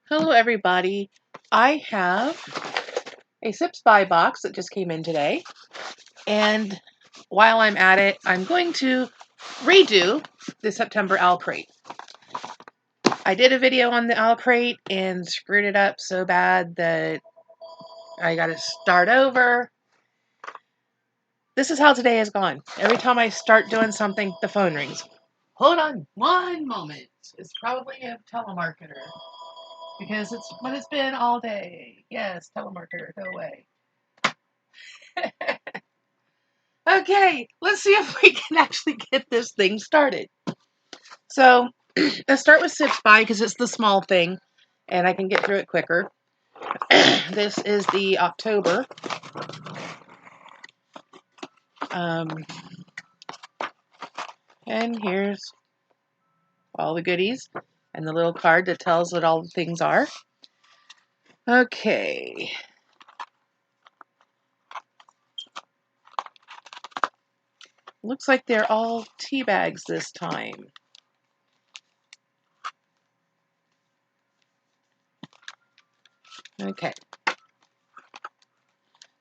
Hello everybody. I have a Sips Buy box that just came in today, and while I'm at it, I'm going to redo the September OwlCrate. I did a video on the OwlCrate and screwed it up so bad that I gotta start over. This is how today has gone. Every time I start doing something, the phone rings. Hold on one moment. It's probably a telemarketer. Because it's what it's been all day. Yes, telemarketer, go away. Okay, let's see if we can actually get this thing started. So, let's start with Sips Buy because it's the small thing and I can get through it quicker. This is the October. And here's all the goodies and the little card that tells what all the things are. Okay. Looks like they're all tea bags this time. Okay.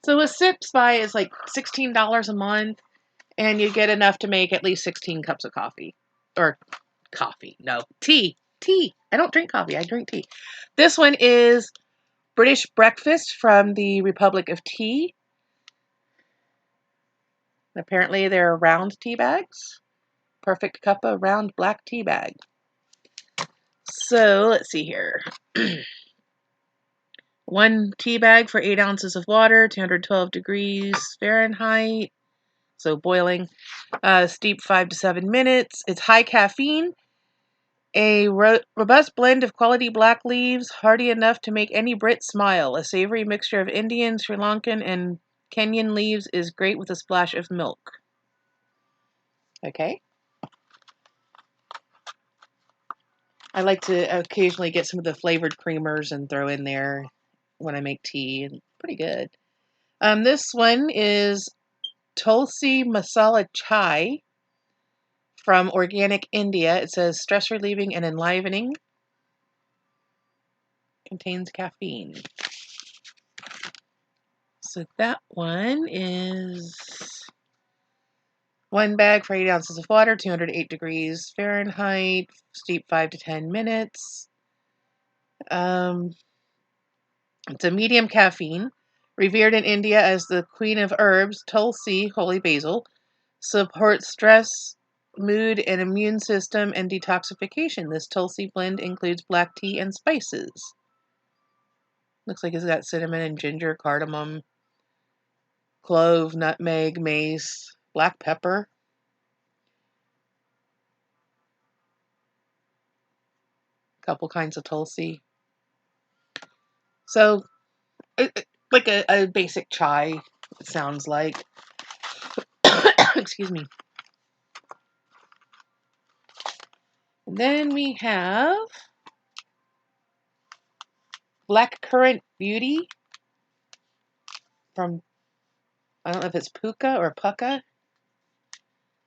So a Sips Buy is like $16 a month, and you get enough to make at least 16 cups of coffee. Or coffee, no, tea. Tea. I don't drink coffee, I drink tea. This one is British Breakfast from the Republic of Tea. Apparently they're round tea bags. Perfect cup of round black tea bag. So let's see here. 1 tea bag for 8 ounces of water, 212 degrees Fahrenheit. So boiling. Steep 5 to 7 minutes. It's high caffeine. A robust blend of quality black leaves, hearty enough to make any Brit smile. A savory mixture of Indian, Sri Lankan, and Kenyan leaves is great with a splash of milk. Okay. I like to occasionally get some of the flavored creamers and throw in there when I make tea. Pretty good. This one is Tulsi Masala Chai from Organic India. It says stress relieving and enlivening. Contains caffeine. So that one is 1 bag for 8 ounces of water, 208 degrees Fahrenheit, steep 5 to 10 minutes. It's a medium caffeine. Revered in India as the queen of herbs, Tulsi, holy basil, supports stress, mood, and immune system and detoxification. This Tulsi blend includes black tea and spices. Looks like it's got cinnamon and ginger, cardamom, clove, nutmeg, mace, black pepper. Couple kinds of Tulsi. So, like a basic chai, it sounds like. Excuse me. And then we have Black Currant Beauty from, I don't know if it's Puka or Pucka.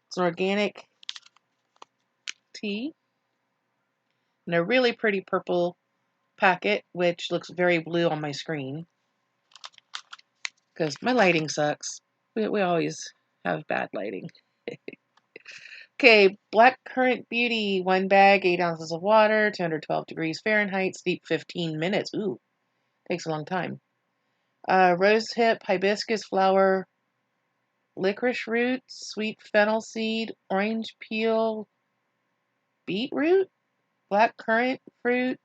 It's an organic tea. And a really pretty purple packet, which looks very blue on my screen. Because my lighting sucks. We always have bad lighting. Okay, Black Currant Beauty, 1 bag, 8 ounces of water, 212 degrees Fahrenheit, steep 15 minutes. Ooh, takes a long time. Rosehip, hibiscus flower, licorice root, sweet fennel seed, orange peel, beetroot, black currant fruit,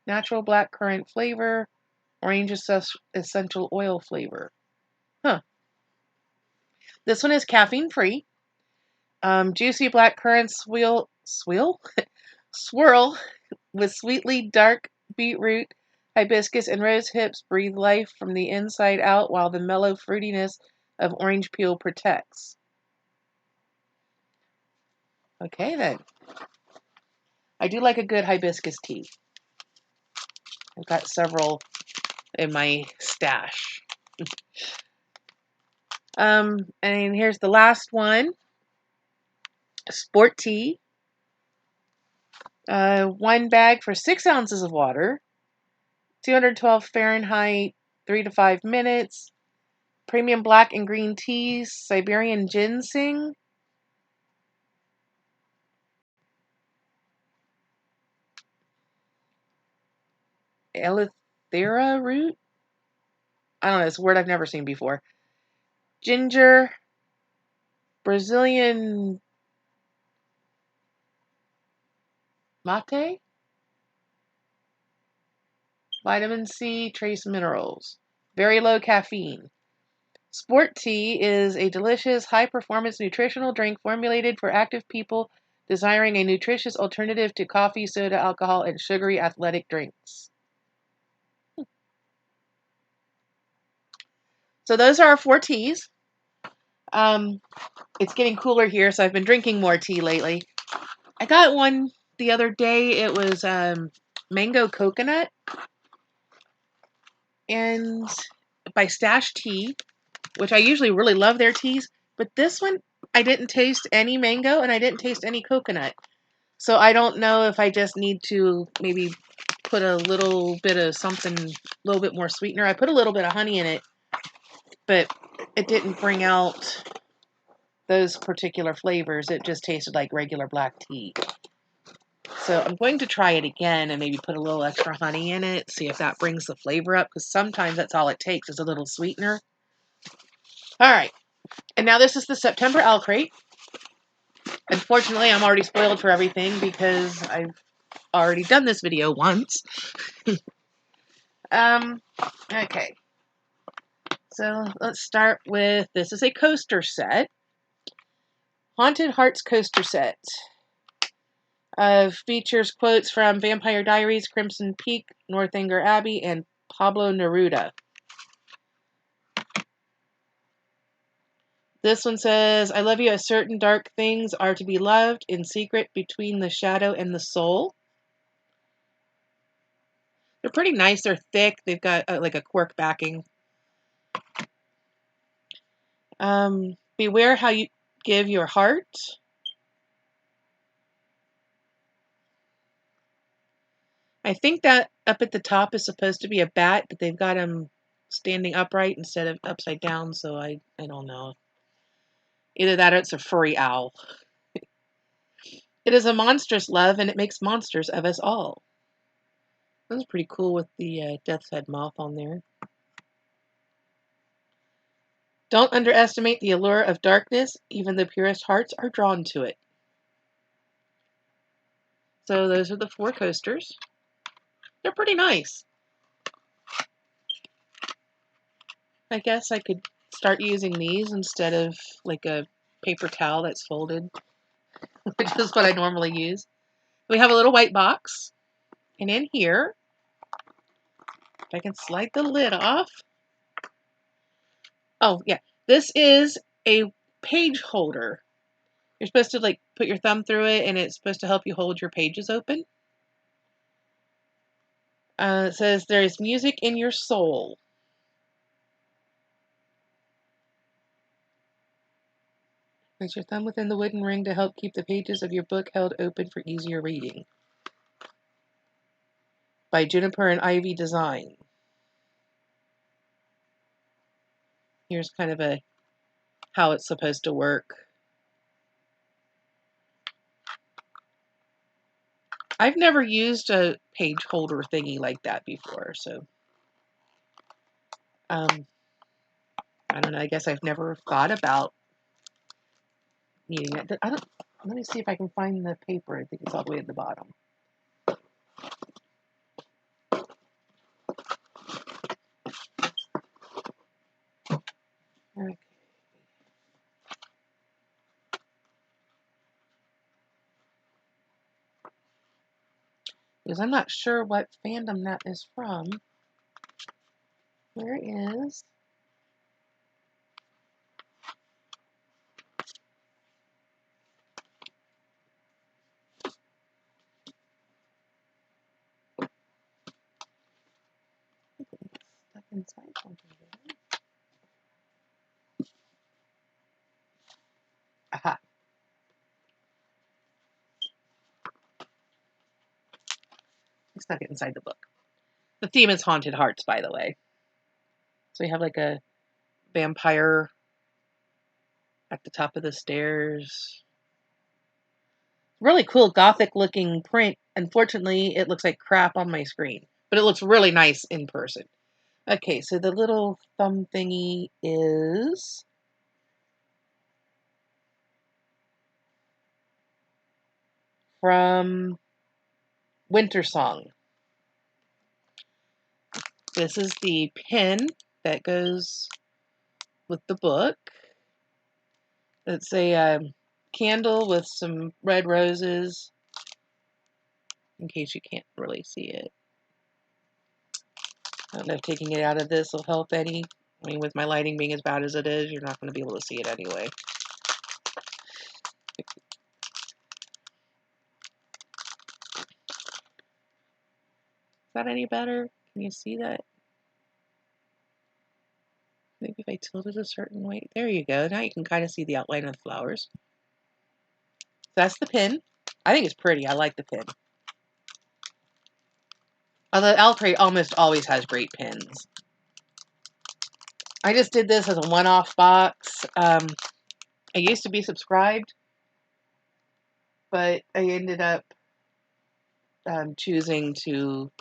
natural black currant flavor, orange essential oil flavor. Huh. This one is caffeine free. Juicy black currant swirl with sweetly dark beetroot, hibiscus, and rose hips breathe life from the inside out while the mellow fruitiness of orange peel protects. Okay then. I do like a good hibiscus tea. I've got several in my stash. And here's the last one. Sport tea. 1 bag for 6 ounces of water, 212 Fahrenheit, 3 to 5 minutes. Premium black and green teas, Siberian ginseng. Eleuthera root. I don't know, it's a word I've never seen before. Ginger, Brazilian mate, vitamin C, trace minerals, very low caffeine. Sport tea is a delicious, high-performance nutritional drink formulated for active people desiring a nutritious alternative to coffee, soda, alcohol, and sugary athletic drinks. So those are our 4 teas. It's getting cooler here, so I've been drinking more tea lately. I got one the other day. It was mango coconut and by Stash Tea, which I usually really love their teas, but this one I didn't taste any mango and I didn't taste any coconut. So I don't know if I just need to maybe put a little bit of something, a little bit more sweetener. I put a little bit of honey in it, but it didn't bring out those particular flavors. It just tasted like regular black tea. So I'm going to try it again and maybe put a little extra honey in it, see if that brings the flavor up, because sometimes that's all it takes is a little sweetener. All right, and now this is the September OwlCrate. Unfortunately, I'm already spoiled for everything because I've already done this video once. Okay. So let's start with, this is a coaster set. Haunted Hearts coaster set. Features quotes from Vampire Diaries, Crimson Peak, Northanger Abbey, and Pablo Neruda. This one says, I love you as certain dark things are to be loved in secret between the shadow and the soul. They're pretty nice. They're thick. They've got like a cork backing. Beware how you give your heart. I think that up at the top is supposed to be a bat, but they've got him standing upright instead of upside down, so I don't know. Either that or it's a furry owl. It is a monstrous love, and it makes monsters of us all. That was pretty cool with the death's head moth on there. Don't underestimate the allure of darkness. Even the purest hearts are drawn to it. So those are the 4 coasters. They're pretty nice. I guess I could start using these instead of like a paper towel that's folded, which is what I normally use. We have a little white box. And in here, if I can slide the lid off. Oh, yeah. This is a page holder. You're supposed to like put your thumb through it and it's supposed to help you hold your pages open. It says there is music in your soul. Place your thumb within the wooden ring to help keep the pages of your book held open for easier reading. By Juniper and Ivy Design. Here's kind of a how it's supposed to work. I've never used a page holder thingy like that before, so I don't know. I guess I've never thought about needing it. Let me see if I can find the paper. I think it's all the way at the bottom. Okay. Because I'm not sure what fandom that is from. Where is... stuck inside something there. Aha. I stuck it inside the book. The theme is Haunted Hearts, by the way. So we have like a vampire at the top of the stairs. Really cool gothic looking print. Unfortunately, it looks like crap on my screen, but it looks really nice in person. Okay, so the little thumb thingy is from Winter Song. This is the pin that goes with the book. It's a candle with some red roses, in case you can't really see it. I don't know if taking it out of this will help any. I mean, with my lighting being as bad as it is, you're not going to be able to see it anyway. Is that any better? Can you see that? Maybe if I tilt it a certain way. There you go. Now you can kind of see the outline of the flowers. That's the pin. I think it's pretty. I like the pin. Although OwlCrate almost always has great pins. I just did this as a one-off box. I used to be subscribed, but I ended up choosing to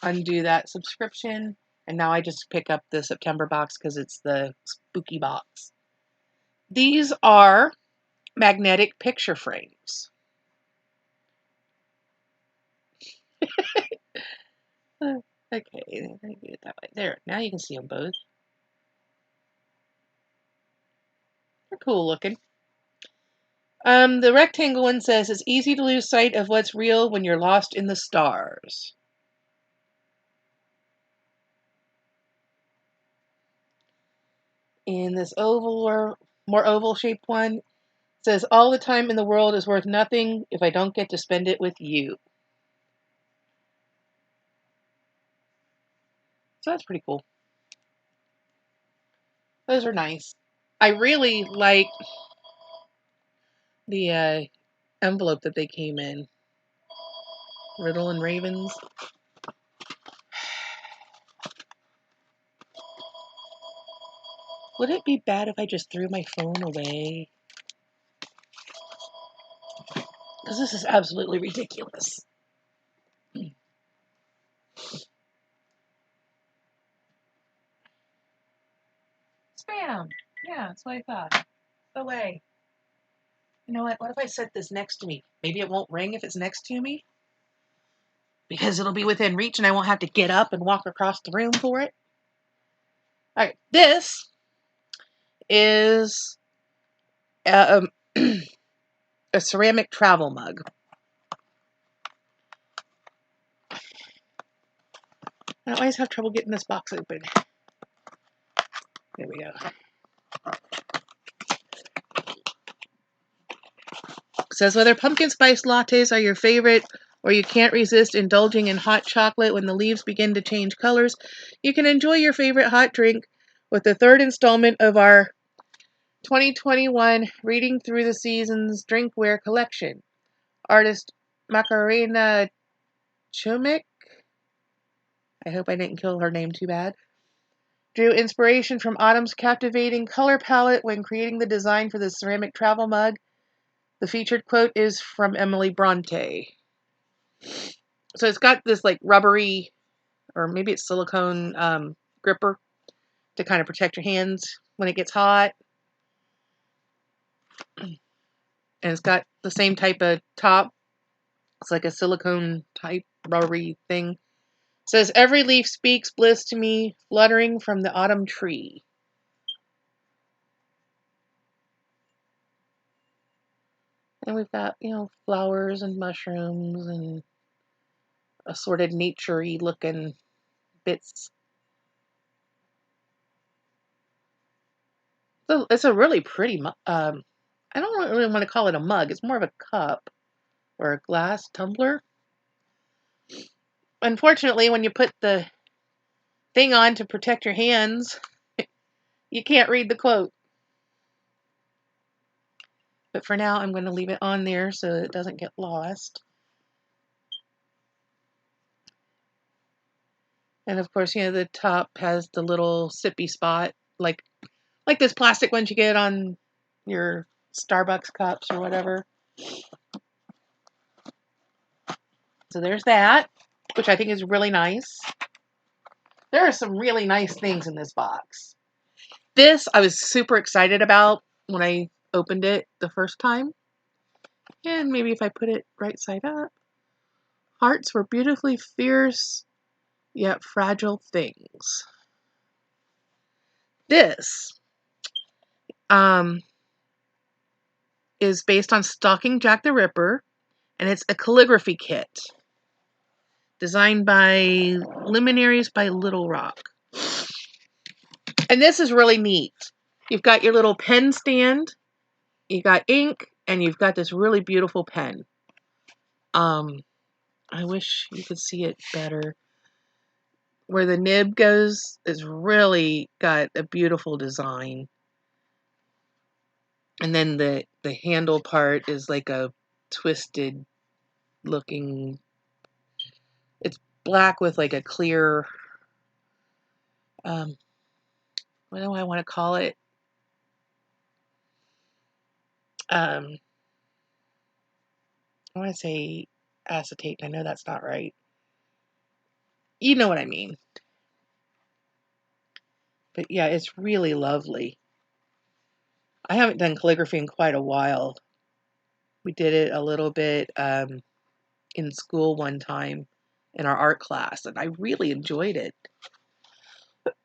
undo that subscription, and now I just pick up the September box because it's the spooky box. These are magnetic picture frames. Okay, let me do it that way. There, now you can see them both. They're cool looking. The rectangle one says, it's easy to lose sight of what's real when you're lost in the stars. And this oval or more oval shaped one says, all the time in the world is worth nothing if I don't get to spend it with you. So that's pretty cool. Those are nice. I really like the envelope that they came in. Riddle and Ravens. Would it be bad if I just threw my phone away? Because this is absolutely ridiculous. Spam! Yeah, that's what I thought. Away. You know what? What if I set this next to me? Maybe it won't ring if it's next to me? Because it'll be within reach and I won't have to get up and walk across the room for it. Alright, this is a ceramic travel mug. I always have trouble getting this box open. There we go. It says, whether pumpkin spice lattes are your favorite or you can't resist indulging in hot chocolate when the leaves begin to change colors, you can enjoy your favorite hot drink with the third installment of our 2021 Reading Through the Seasons Drinkware Collection. Artist Macarena Chumik, I hope I didn't kill her name too bad, drew inspiration from Autumn's captivating color palette when creating the design for the ceramic travel mug. The featured quote is from Emily Bronte. So it's got this like rubbery, or maybe it's silicone gripper to kind of protect your hands when it gets hot. And it's got the same type of top. It's like a silicone type rubbery thing. It says, every leaf speaks bliss to me, fluttering from the autumn tree. And we've got, flowers and mushrooms and assorted nature-y looking bits. So it's a really pretty, I don't really want to call it a mug. It's more of a cup or a glass tumbler. Unfortunately, when you put the thing on to protect your hands, you can't read the quote. But for now, I'm going to leave it on there so it doesn't get lost. And of course, the top has the little sippy spot, like this plastic ones you get on your Starbucks cups or whatever. So there's that, which I think is really nice. There are some really nice things in this box. This I was super excited about when I opened it the first time. And maybe if I put it right side up. Hearts were beautifully fierce, yet fragile things. This is based on Stalking Jack the Ripper, and it's a calligraphy kit designed by Luminaries by Little Rock. And this is really neat. You've got your little pen stand, you got ink, and you've got this really beautiful pen. I wish you could see it better. Where the nib goes is really got a beautiful design. And then the handle part is like a twisted looking, it's black with like a clear, what do I want to call it? I want to say acetate. I know that's not right. You know what I mean. But yeah, it's really lovely. I haven't done calligraphy in quite a while. We did it a little bit in school one time in our art class, and I really enjoyed it.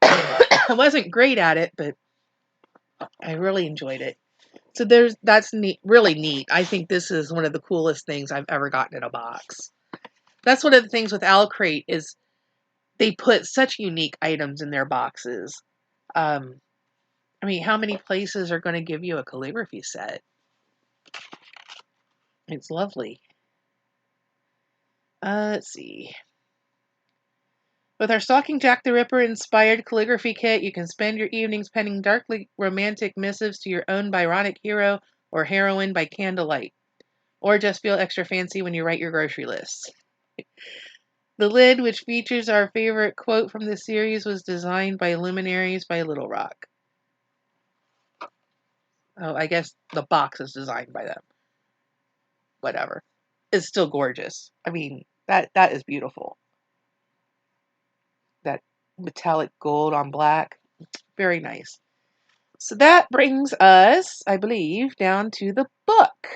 I wasn't great at it, but I really enjoyed it. So that's neat, really neat. I think this is one of the coolest things I've ever gotten in a box. That's one of the things with OwlCrate is they put such unique items in their boxes. I mean, how many places are going to give you a calligraphy set? It's lovely. Let's see. With our Stalking Jack the Ripper inspired calligraphy kit, you can spend your evenings penning darkly romantic missives to your own Byronic hero or heroine by candlelight. Or just feel extra fancy when you write your grocery lists. The lid, which features our favorite quote from the series, was designed by Luminaries by Little Rock. Oh, I guess the box is designed by them. Whatever. It's still gorgeous. I mean, that is beautiful. That metallic gold on black. Very nice. So that brings us, I believe, down to the book.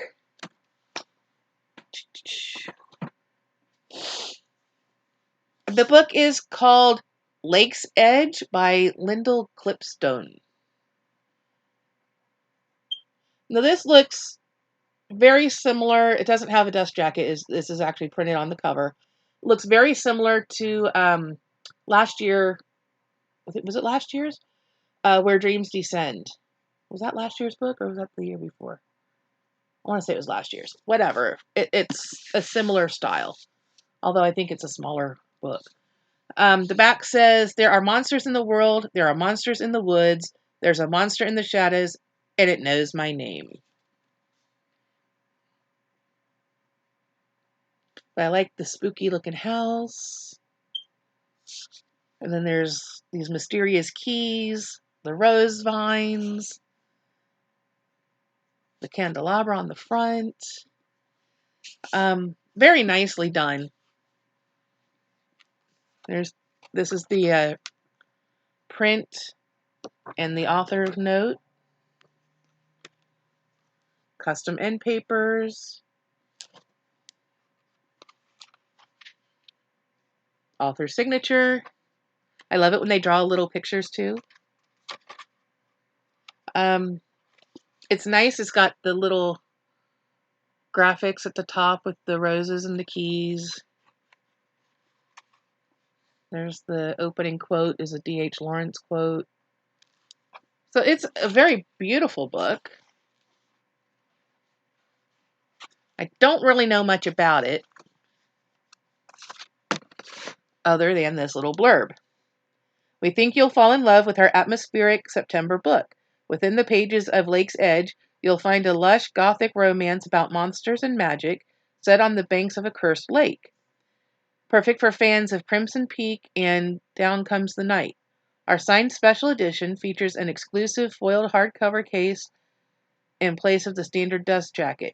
The book is called Lake's Edge by Lyndall Clipstone. Now this looks very similar. It doesn't have a dust jacket. This is actually printed on the cover. It looks very similar to last year. Was it last year's? Where Dreams Descend. Was that last year's book or was that the year before? I want to say it was last year's. Whatever. It's a similar style, although I think it's a smaller book. The back says, there are monsters in the world, there are monsters in the woods, there's a monster in the shadows, and it knows my name. But I like the spooky looking house. And then there's these mysterious keys, the rose vines, the candelabra on the front. Very nicely done. This is the print and the author's note. Custom end papers. Author signature. I love it when they draw little pictures too. It's nice. It's got the little graphics at the top with the roses and the keys. There's the opening quote is a D.H. Lawrence quote. So it's a very beautiful book. I don't really know much about it other than this little blurb. We think you'll fall in love with our atmospheric September book. Within the pages of Lake's Edge, you'll find a lush gothic romance about monsters and magic set on the banks of a cursed lake. Perfect for fans of Crimson Peak and Down Comes the Night. Our signed special edition features an exclusive foiled hardcover case in place of the standard dust jacket.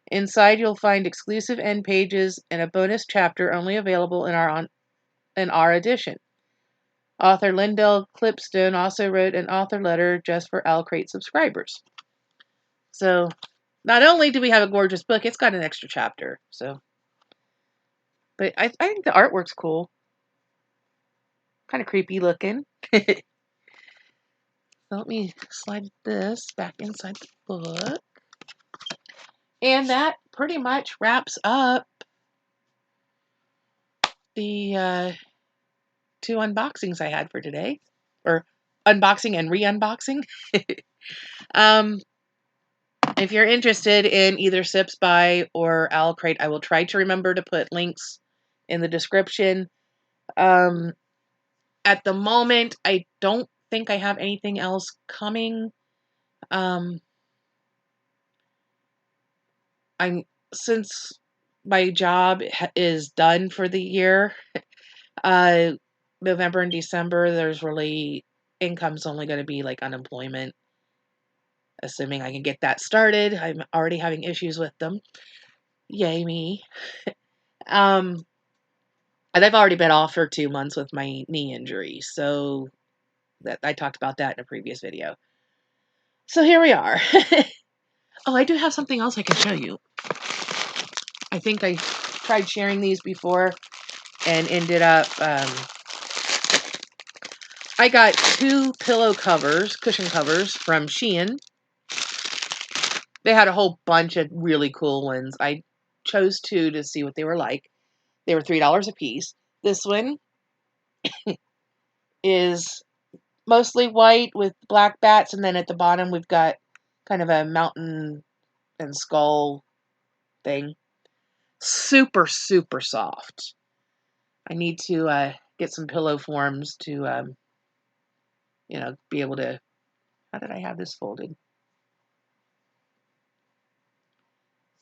Inside, you'll find exclusive end pages and a bonus chapter only available in our edition. Author Lyndell Clipstone also wrote an author letter just for OwlCrate subscribers. So, not only do we have a gorgeous book, it's got an extra chapter. So, but I think the artwork's cool. Kind of creepy looking. Let me slide this back inside the book. And that pretty much wraps up the 2 unboxings I had for today. Or unboxing and re-unboxing. If you're interested in either Sips By or OwlCrate, I will try to remember to put links in the description. At the moment, I don't think I have anything else coming. Since my job is done for the year, November and December, there's really income's only going to be like unemployment, assuming I can get that started. I'm already having issues with them. Yay me. And I've already been off for 2 months with my knee injury, so that I talked about that in a previous video. So here we are. Oh, I do have something else I can show you. I think I tried sharing these before and ended up, I got 2 pillow covers, cushion covers from Shein. They had a whole bunch of really cool ones. I chose 2 to see what they were like. They were $3 a piece. This one is mostly white with black bats, and then at the bottom we've got kind of a mountain and skull thing. Super, super soft. I need to get some pillow forms to, be able to... How did I have this folded?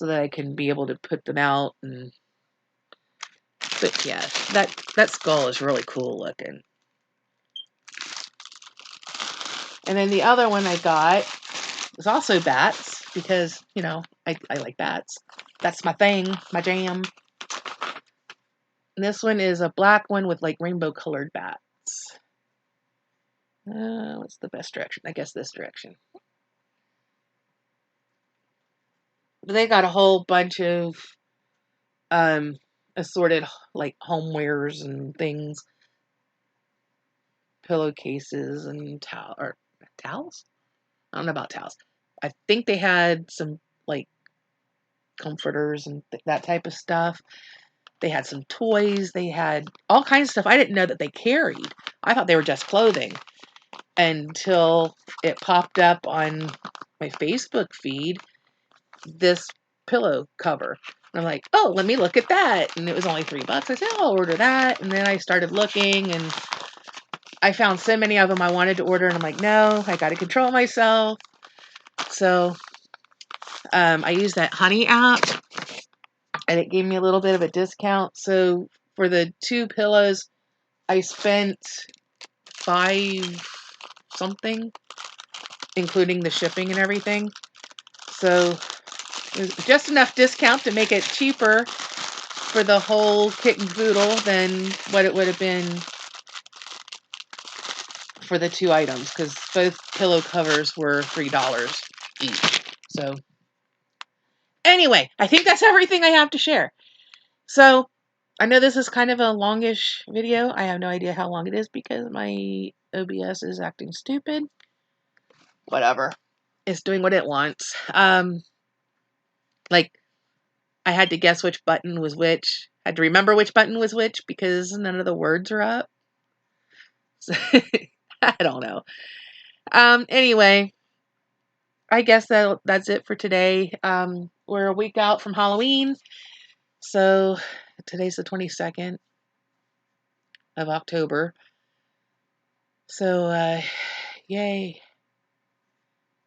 So that I can be able to put them out. But yeah, that skull is really cool looking. And then the other one I got was also bats because, I like bats. That's my thing, my jam. And this one is a black one with like rainbow colored bats. What's the best direction? I guess this direction. They got a whole bunch of assorted like homewares and things, pillowcases and towels. I don't know about towels. I think they had some like comforters and that type of stuff. They had some toys. They had all kinds of stuff I didn't know that they carried. I thought they were just clothing until it popped up on my Facebook feed, this pillow cover. And I'm like, oh, let me look at that. And it was only $3. I said, I'll order that. And then I started looking and I found so many of them I wanted to order. And I'm like, no, I got to control myself. So I used that Honey app and it gave me a little bit of a discount. So for the 2 pillows, I spent $5 something, including the shipping and everything. So it was just enough discount to make it cheaper for the whole kit and caboodle than what it would have been for the 2 items, because both pillow covers were $3 each. So anyway, I think that's everything I have to share. So I know this is kind of a longish video. I have no idea how long it is because my OBS is acting stupid. Whatever. It's doing what it wants. Like, I had to guess which button was which. I had to remember which button was which because none of the words are up. So, I don't know. Anyway, I guess that's it for today. We're a week out from Halloween. So today's the 22nd of October. So, yay.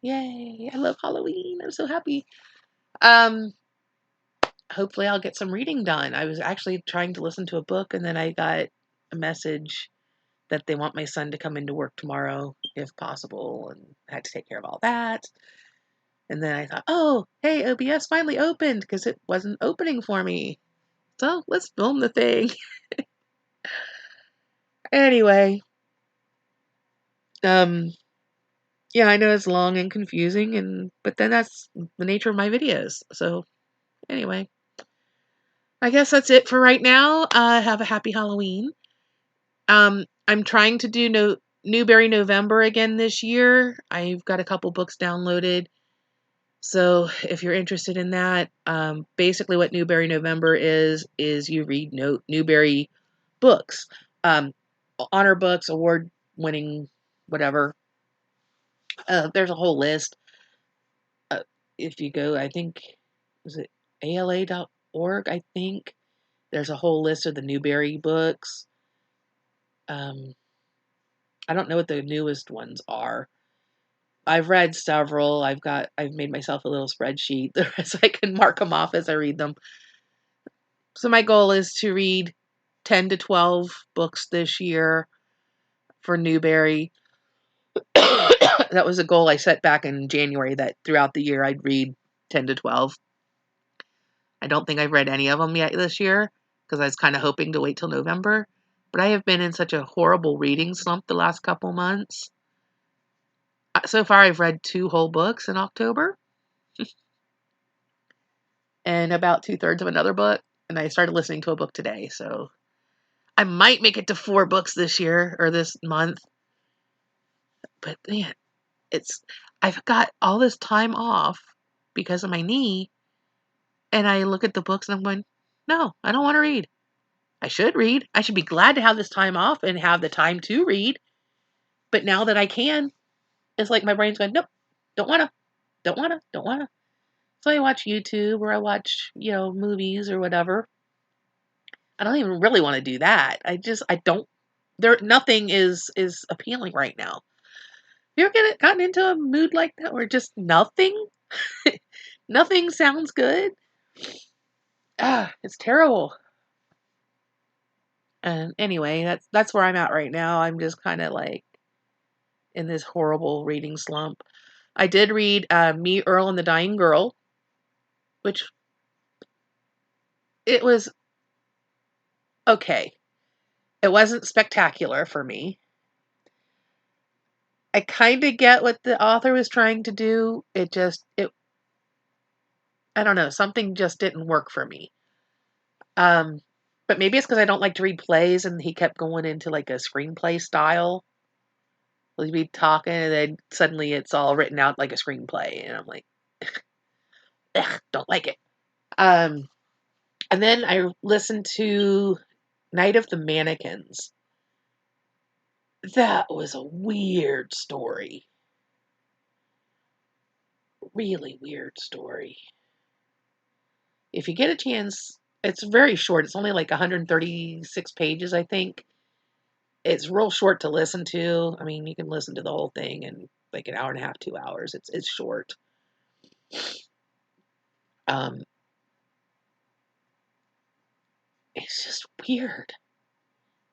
Yay. I love Halloween. I'm so happy. hopefully I'll get some reading done. I was actually trying to listen to a book, and then I got a message that they want my son to come into work tomorrow if possible, and I had to take care of all that. And then I thought, oh, hey, OBS finally opened because it wasn't opening for me. So let's film the thing. Anyway, yeah, I know it's long and confusing, but then that's the nature of my videos. So anyway, I guess that's it for right now. Have a happy Halloween. I'm trying to do Newberry November again this year. I've got a couple books downloaded. So if you're interested in that, basically what Newberry November is you read Newberry books, honor books, award winning, whatever. There's a whole list. If you go, I think, was it ala.org? I think there's a whole list of the Newberry books. I don't know what the newest ones are. I've read several. I've made myself a little spreadsheet so I can mark them off as I read them. So my goal is to read 10 to 12 books this year for Newberry. That was a goal I set back in January, that throughout the year I'd read 10 to 12. I don't think I've read any of them yet this year because I was kind of hoping to wait till November. But I have been in such a horrible reading slump the last couple months. So far, I've read 2 whole books in October and about 2/3 of another book. And I started listening to a book today. So I might make it to 4 books this year or this month. But man, I've got all this time off because of my knee. And I look at the books and I'm going, no, I don't want to read. I should read. I should be glad to have this time off and have the time to read. But now that I can, it's like my brain's going, nope, don't want to, don't want to, don't want to. So I watch YouTube or I watch, movies or whatever. I don't even really want to do that. I don't, nothing is appealing right now. You ever gotten into a mood like that where just nothing, nothing sounds good? It's terrible. And anyway, that's where I'm at right now. I'm just kind of like in this horrible reading slump. I did read Me, Earl, and the Dying Girl, which it was okay. It wasn't spectacular for me. I kind of get what the author was trying to do. I don't know, something just didn't work for me. But maybe it's because I don't like to read plays, and he kept going into like a screenplay style. He'd be talking, and then suddenly it's all written out like a screenplay, and I'm like, ugh, don't like it. And then I listened to Night of the Mannequins. That was a weird story. Really weird story. If you get a chance, it's very short. It's only like 136 pages, I think. It's real short to listen to. I mean, you can listen to the whole thing in like an hour and a half, 2 hours. It's short. Um, it's just weird.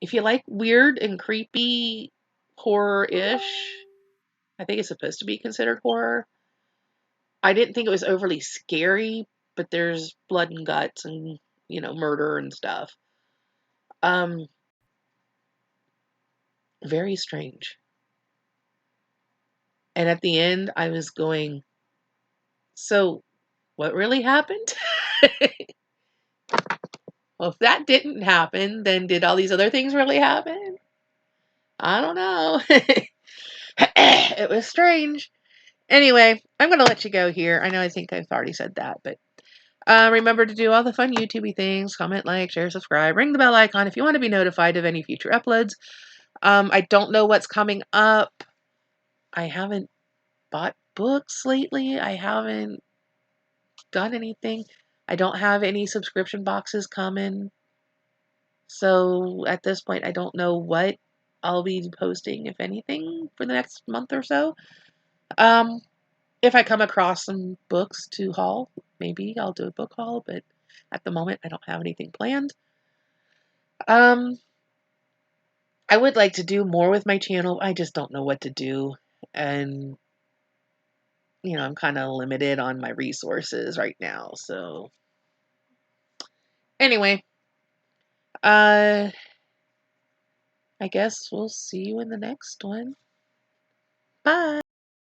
If you like weird and creepy horror-ish, I think it's supposed to be considered horror. I didn't think it was overly scary, but there's blood and guts and, murder and stuff. Very strange. And at the end, I was going, so what really happened? Well, if that didn't happen, then did all these other things really happen? I don't know. It was strange. Anyway, I'm going to let you go here. I think I've already said that, but remember to do all the fun YouTubey things. Comment, like, share, subscribe. Ring the bell icon if you want to be notified of any future uploads. I don't know what's coming up. I haven't bought books lately. I haven't done anything. I don't have any subscription boxes coming. So at this point, I don't know what I'll be posting, if anything, for the next month or so. If I come across some books to haul, maybe I'll do a book haul, but at the moment, I don't have anything planned. I would like to do more with my channel. I just don't know what to do. And, I'm kind of limited on my resources right now. So, anyway, I guess we'll see you in the next one. Bye.